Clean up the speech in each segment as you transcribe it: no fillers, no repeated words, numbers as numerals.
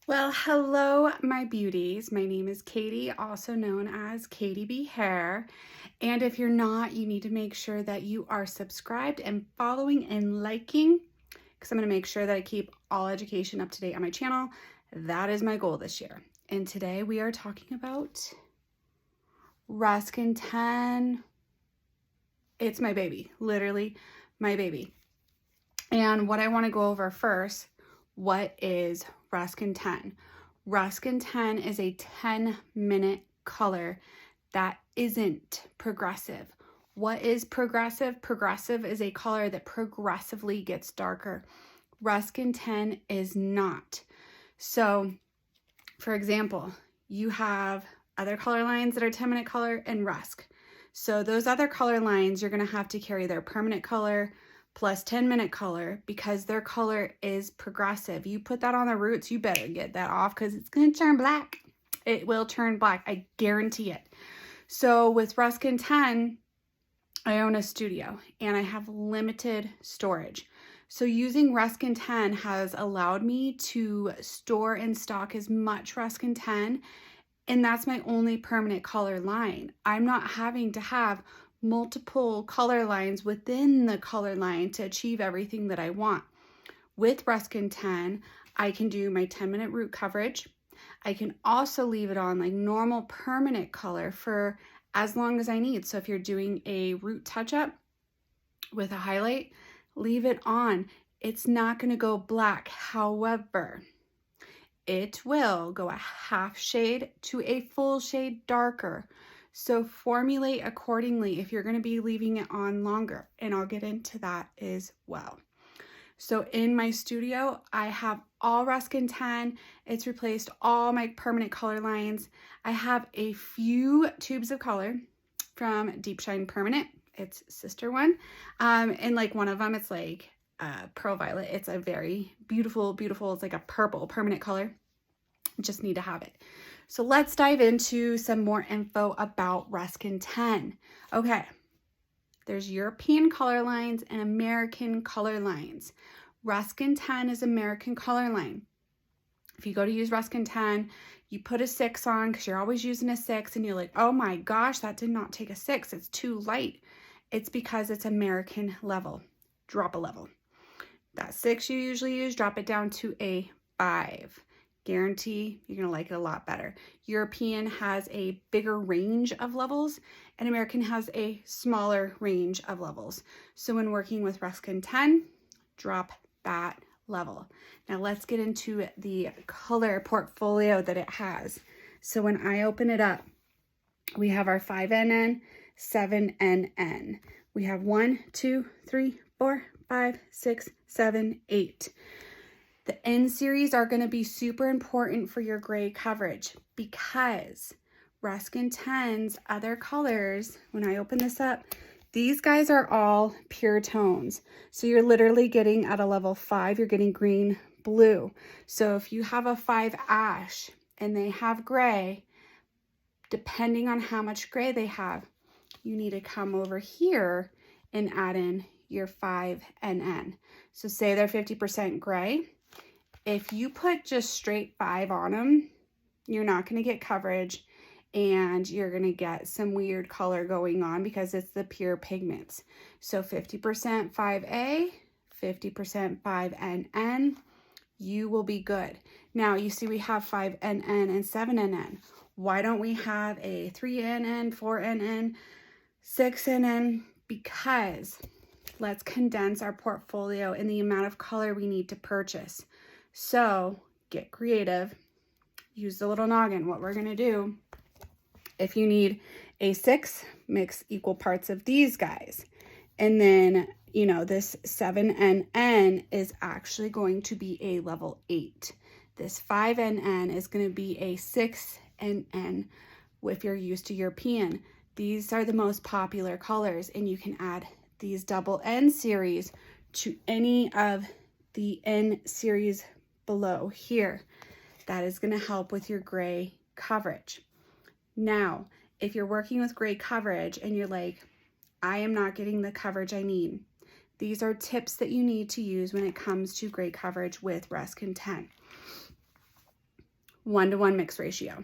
Well, hello, my beauties. My name is Katie, also known as Katie B Hair. And if you're not, you need to make sure that you are subscribed and following and liking, because I'm going to make sure that I keep all education up to date on my channel. That is my goal this year. And today we are talking about Ruskin10. It's my baby, literally my baby. And what I want to go over first, what is Ruskin10? Ruskin10 is a 10-minute color that isn't progressive. What is progressive? Progressive is a color that progressively gets darker. Ruskin10 is not. So, for example, you have other color lines that are 10-minute color and Rusk. So those other color lines, you're going to have to carry their permanent color plus 10-minute color because their color is progressive. You put that on the roots, you better get that off because it's going to turn black. It will turn black. I guarantee it. So with Ruskin10, I own a studio and I have limited storage. So using Ruskin10 has allowed me to store and stock as much Ruskin10, and that's my only permanent color line. I'm not having to have multiple color lines within the color line to achieve everything that I want. With Ruskin10, I can do my 10-minute root coverage. I can also leave it on like normal permanent color for as long as I need. So if you're doing a root touch-up with a highlight, leave it on. It's not going to go black. However, it will go a half shade to a full shade darker. So formulate accordingly if you're going to be leaving it on longer, and I'll get into that as well. So in my studio, I have all Ruskin10. It's replaced all my permanent color lines. I have a few tubes of color from Deep Shine Permanent. It's sister one. And like one of them, it's like Pearl Violet. It's a very beautiful, it's like a purple permanent color. Just need to have it. So let's dive into some more info about Ruskin10. Okay, there's European color lines and American color lines. Ruskin10 is American color line. If you go to use Ruskin10, you put a 6 on because you're always using a 6 and you're like, oh my gosh, that did not take a 6. It's too light. It's because it's American level. Drop a level. That 6 you usually use, drop it down to a 5. Guarantee you're going to like it a lot better. European has a bigger range of levels and American has a smaller range of levels. So when working with Ruskin10, drop that level. Now let's get into the color portfolio that it has. So when I open it up, we have our 5NN, 7NN. We have 1, 2, 3, 4, 5, 6, 7, 8. The N series are going to be super important for your gray coverage because Ruskin10's other colors, when I open this up, these guys are all pure tones. So you're literally getting at a level 5, you're getting green, blue. So if you have a 5 ash and they have gray, depending on how much gray they have, you need to come over here and add in your 5NN. So say they're 50% gray. If you put just straight 5 on them, you're not going to get coverage and you're going to get some weird color going on because it's the pure pigments. So 50% 5A, 50% 5NN, you will be good. Now you see we have 5NN and 7NN. Why don't we have a 3NN, 4NN, 6NN? Because let's condense our portfolio in the amount of color we need to purchase. So get creative, use the little noggin. What we're going to do, if you need a 6, mix equal parts of these guys. And then, you know, this 7NN is actually going to be a level 8. This 5NN is going to be a 6NN if you're used to European. These are the most popular colors, and you can add these double N series to any of the N series below here. That is going to help with your gray coverage. Now, if you're working with gray coverage and you're like, I am not getting the coverage I need, these are tips that you need to use when it comes to gray coverage with Ruskin10. 1-to-1 mix ratio.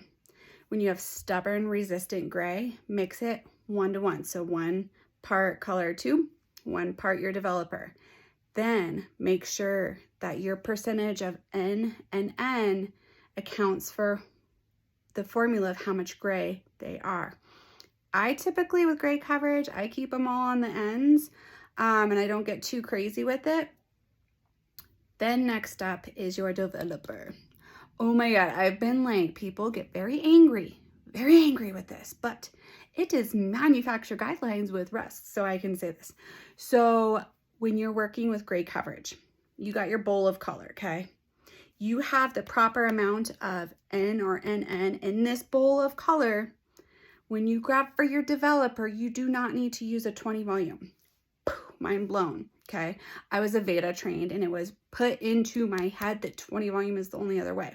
When you have stubborn, resistant gray, mix it 1-to-1. So 1 part color 2, 1 part your developer. Then make sure that your percentage of N and N accounts for the formula of how much gray they are. I typically, with gray coverage, I keep them all on the ends, and I don't get too crazy with it. Then next up is your developer. Oh my God, I've been like, people get very angry with this, but it is manufacturer guidelines with Rust, so I can say this. So when you're working with gray coverage, you got your bowl of color, okay? You have the proper amount of N or NN in this bowl of color. When you grab for your developer, you do not need to use a 20 volume. Mind blown, okay? I was Aveda trained, and it was put into my head that 20 volume is the only other way.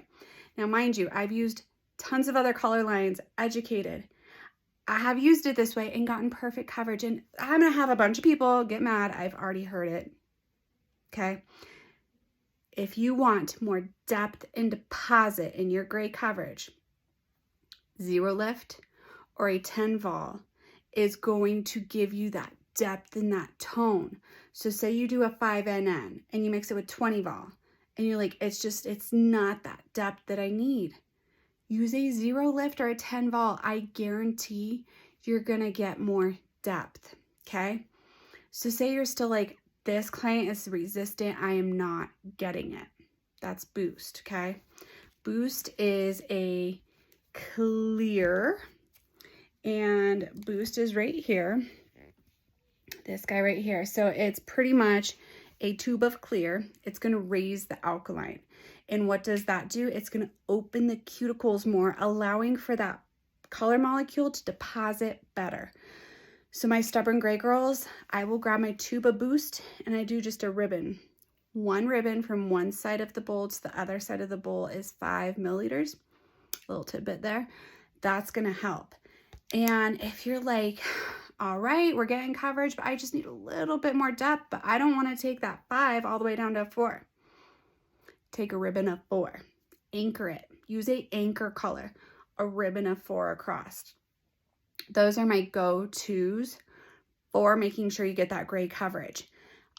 Now, mind you, I've used tons of other color lines, educated. I have used it this way and gotten perfect coverage, and I'm gonna have a bunch of people get mad. I've already heard it, okay? If you want more depth and deposit in your gray coverage, 0 lift or a 10 vol is going to give you that depth and that tone. So say you do a 5NN and you mix it with 20 vol and you're like, it's not that depth that I need. Use a 0 lift or a 10 vol. I guarantee you're gonna get more depth, okay? So say you're still like, this client is resistant, I am not getting it. That's Boost, okay? Boost is a clear, and Boost is right here. This guy right here. So it's pretty much a tube of clear. It's going to raise the alkaline. And what does that do? It's going to open the cuticles more, allowing for that color molecule to deposit better. So my stubborn gray girls, I will grab my tube of Boost and I do just a ribbon. 1 ribbon from one side of the bowl to the other side of the bowl is 5 milliliters. A little tidbit there. That's going to help. And if you're like, all right, we're getting coverage, but I just need a little bit more depth, but I don't want to take that 5 all the way down to 4. Take a ribbon of 4. Anchor it. Use a anchor color. A ribbon of 4 across. Those are my go-tos for making sure you get that gray coverage.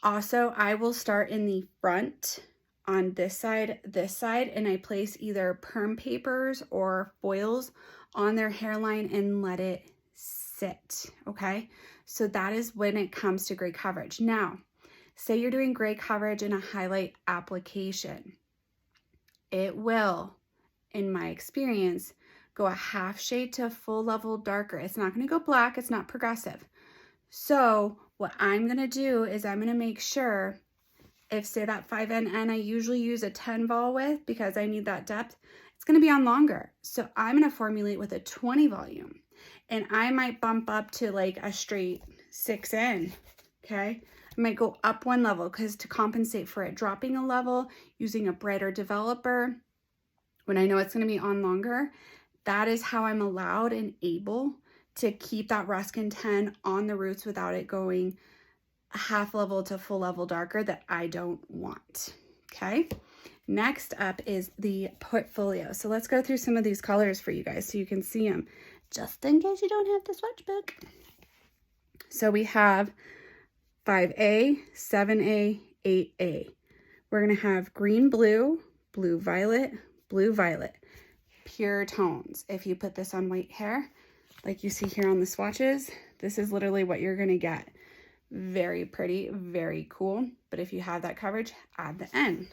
Also, I will start in the front on this side, and I place either perm papers or foils on their hairline and let it sit, okay? So that is when it comes to gray coverage. Now, say you're doing gray coverage in a highlight application. It will, in my experience, go a half shade to a full level darker. It's not going to go black. It's not progressive. So what I'm going to do is I'm going to make sure, if say that 5NN I usually use a 10 vol with because I need that depth, it's going to be on longer. So I'm going to formulate with a 20 volume, and I might bump up to like a straight 6N, okay? I might go up 1 level because to compensate for it dropping a level, using a brighter developer when I know it's going to be on longer. That is how I'm allowed and able to keep that Ruskin10 on the roots without it going a half level to full level darker that I don't want, okay? Next up is the portfolio. So let's go through some of these colors for you guys so you can see them, just in case you don't have the swatch book. So we have 5A, 7A, 8A. We're going to have green, blue, blue, violet, pure tones. If you put this on white hair, like you see here on the swatches, this is literally what you're going to get. Very pretty, very cool. But if you have that coverage, add the N.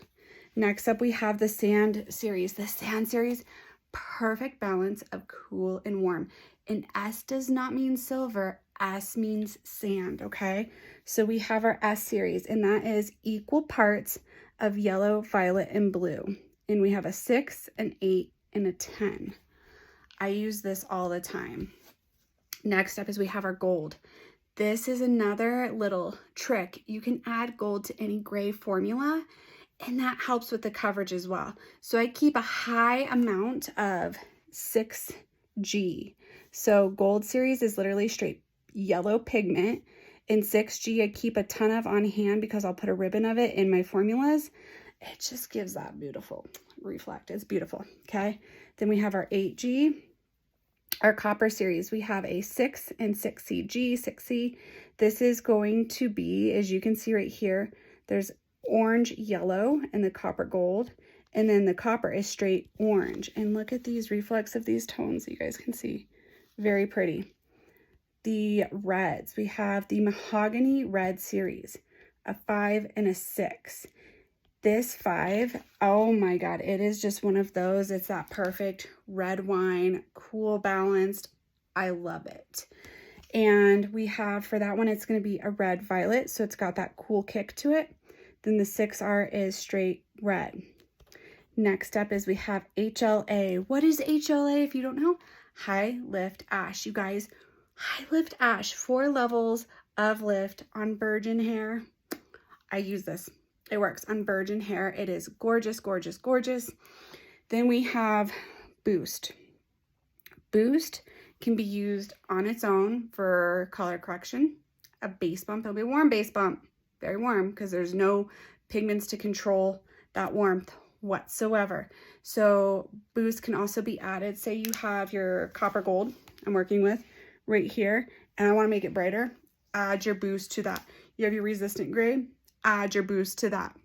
Next up, we have the Sand series. The Sand series, perfect balance of cool and warm. And S does not mean silver. S means sand, okay? So we have our S series, and that is equal parts of yellow, violet, and blue. And we have a 6, an 8, and a 10. I use this all the time. Next up is we have our gold. This is another little trick. You can add gold to any gray formula, and that helps with the coverage as well. So I keep a high amount of 6G. So gold series is literally straight yellow pigment. In 6G, I keep a ton of on hand because I'll put a ribbon of it in my formulas. It just gives that beautiful reflect. It's beautiful, okay? Then we have our 8G, our copper series. We have a 6 and 6C, G, 6C. This is going to be, as you can see right here, there's orange, yellow, and the copper gold. And then the copper is straight orange. And look at these reflex of these tones that you guys can see. Very pretty. The reds, we have the mahogany red series, a 5 and a 6. This 5, oh my God, it is just one of those. It's that perfect red wine, cool, balanced. I love it. And we have, for that one, it's going to be a red violet, so it's got that cool kick to it. Then the 6R is straight red. Next up is we have HLA. What is HLA if you don't know? High Lift Ash. You guys, High Lift Ash, 4 levels of lift on virgin hair. I use this. It works on virgin hair. It is gorgeous, gorgeous, gorgeous. Then we have Boost. Boost can be used on its own for color correction. A base bump. It'll be a warm base bump. Very warm because there's no pigments to control that warmth whatsoever. So Boost can also be added. Say you have your copper gold I'm working with right here, and I want to make it brighter. Add your Boost to that. You have your resistant gray. Add your Boost to that.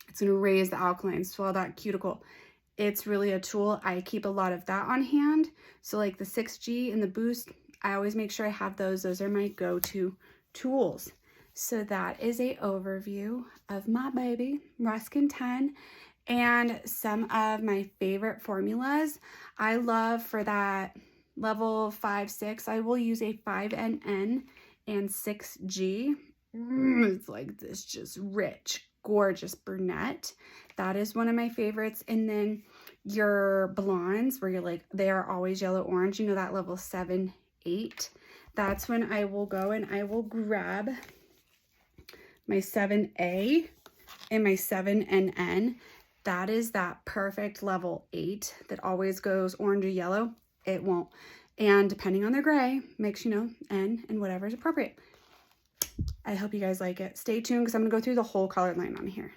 It's going to raise the alkaline, swell that cuticle. It's really a tool. I keep a lot of that on hand. So like the 6G and the Boost, I always make sure I have those. Those are my go-to tools. So that is a overview of my baby, Ruskin10, and some of my favorite formulas. I love for that level 5, 6, I will use a 5NN and 6G. It's like this just rich, gorgeous brunette. That is one of my favorites. And then your blondes where you're like, they are always yellow orange, you know, that level 7, 8. That's when I will go and I will grab my 7A and my 7NN. That is that perfect level 8 that always goes orange or yellow. It won't. And depending on their gray, makes, you know, N and whatever is appropriate. I hope you guys like it. Stay tuned because I'm going to go through the whole color line on here.